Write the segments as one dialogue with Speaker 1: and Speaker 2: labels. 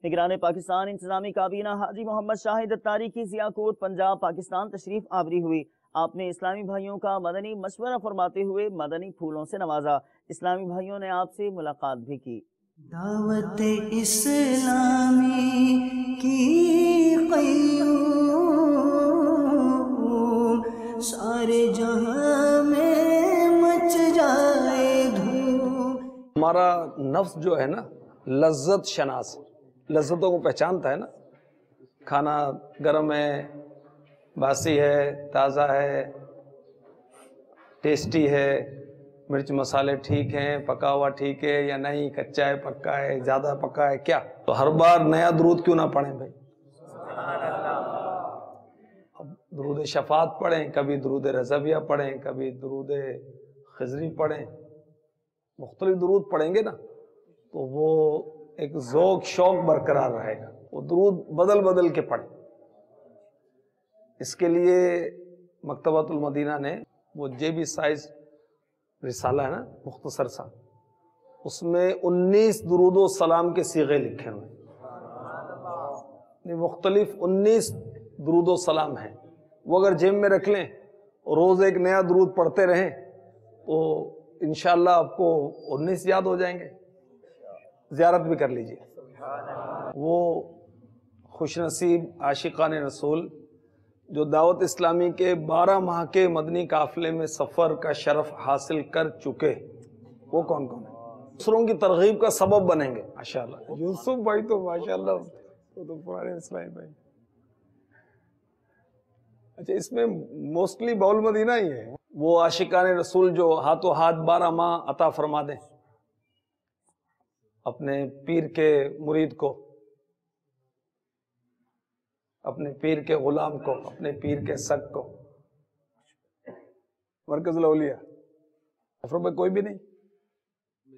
Speaker 1: نگران پاکستان انتظامی کابینہ حاجی محمد شاہد اتاری کی ضیاء کوٹ پنجاب پاکستان تشریف آوری ہوئی۔ آپ نے اسلامی بھائیوں کا مدنی مشورہ فرماتے ہوئے مدنی پھولوں سے نوازا۔ اسلامی بھائیوں نے آپ سے ملاقات بھی کی۔
Speaker 2: دعوت اسلامی کی قیوم سارے جہاں میں مچ جائے دھوم۔
Speaker 3: ہمارا نفس جو ہے نا لذت شناس، لذتوں کو پہچانتا ہے نا، کھانا گرم ہے، باسی ہے، تازہ ہے، ٹیسٹی ہے، مرچ مسالے ٹھیک ہیں، پکا ہوا ٹھیک ہے یا نہیں، کچا ہے، پکا ہے، زیادہ پکا ہے، کیا؟ تو ہر بار نیا درود کیوں نہ پڑھیں بھائی؟ اب درود شفاعت پڑھیں، کبھی درود رضویہ پڑھیں، کبھی درود خضری پڑھیں، مختلف درود پڑھیں گے نا تو وہ ایک ذوق شوق برقرار رہے گا۔ وہ درود بدل بدل کے پڑھیں۔ اس کے لیے مکتبۃ المدینہ نے وہ JB سائز رسالہ ہے نا مختصر سا، اس میں 19 درود و سلام کے صیغے لکھے ہوئے ہیں، مختلف 19 درود و سلام ہیں۔ وہ اگر جیب میں رکھ لیں اور روز ایک نیا درود پڑھتے رہیں تو انشاءاللہ آپ کو 19 یاد ہو جائیں گے۔ زیارت بھی کر لیجئے۔ وہ خوش نصیب عاشقان رسول جو دعوت اسلامی کے 12 ماہ کے مدنی قافلے میں سفر کا شرف حاصل کر چکے، وہ کون کون ہیں؟ دوسروں کی ترغیب کا سبب بنیں گے ماشاءاللہ۔ یوسف بھائی تو ماشاءاللہ وہ تو پرانے اسلامی بھائی۔ اچھا، اس میں موسٹلی باول مدینہ ہی ہے۔ وہ عاشقان رسول جو ہاتھوں ہاتھ 12 ماہ عطا فرما دیں اپنے پیر کے مرید کو، اپنے پیر کے غلام کو، اپنے پیر کے سگ کو۔ مرکز الاولیاء افروب میں کوئی بھی نہیں؟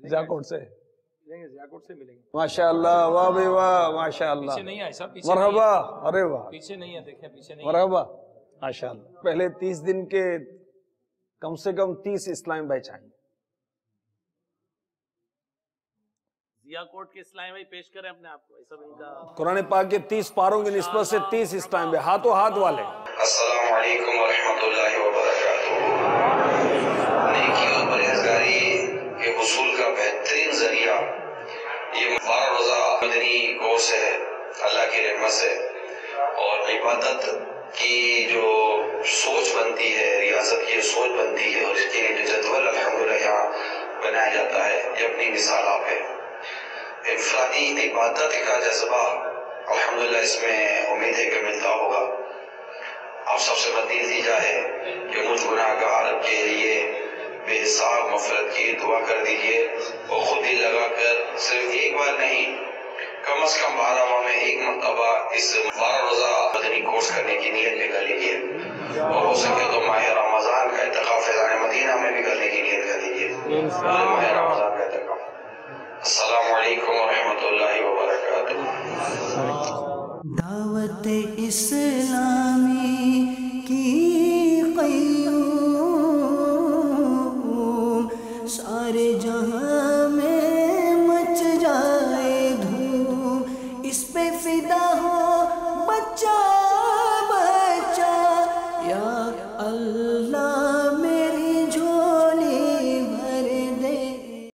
Speaker 3: ضیاء کوٹ سے ملیں گے ماشاءاللہ، واہ بھائی واہ، ماشاءاللہ، مرحبا، ارے واہ، پیچھے نہیں ہے، دیکھیں پیچھے نہیں، مرحبا، ماشاءاللہ۔ پہلے 30 دن کے کم سے کم 30 اسلامی بھائی چاہیے۔
Speaker 4: ضیاء کوٹ کے اسلامی بھائی پیش کریں اپنے آپ کو۔ سب ان کا
Speaker 3: قرآن پاک کے 30 پاروں کی نسبت سے 30 اسلامی بھائی ہاتھوں ہاتھ والے۔
Speaker 5: السلام علیکم ورحمۃ اللہ وبرکاتہ۔ نیکی اور پرہیزگاری کے حصول کا بہترین ذریعہ یہ 12 روزہ مدنی کورس ہے اللہ کی رحمت سے، اور عبادت کی جو سوچ بنتی ہے، ریاضت کی سوچ بنتی ہے، اور اس کے لیے جو جدول الحمدللہ یہاں بنایا جاتا ہے، یہ اپنی مثال آپ ہے۔ انفرادی عبادت کا جذبہ الحمدللہ اس میں امید ہے کہ ملتا ہوگا۔ آپ سب سے مدنی نتیجہ ہے کہ مجھ گناہ گار کے لیے بے حساب مغفرت کی دعا کر دیجئے، اور خود ہی لگا کر صرف ایک بار نہیں، کم از کم 12 ماہ میں ایک مرتبہ اس 12 روزہ مدنی کورس کرنے کی نیت بھی کر لیجئے، اور ہو سکے تو ماہ رمضان کا اعتکاف فیضان مدینہ میں بھی کرنے کی نیت کر لیجئے، ماہ رمضان کا اعتکاف۔ السلام علیکم ورحمۃ اللہ وبرکاتہ۔
Speaker 2: دعوت اسلام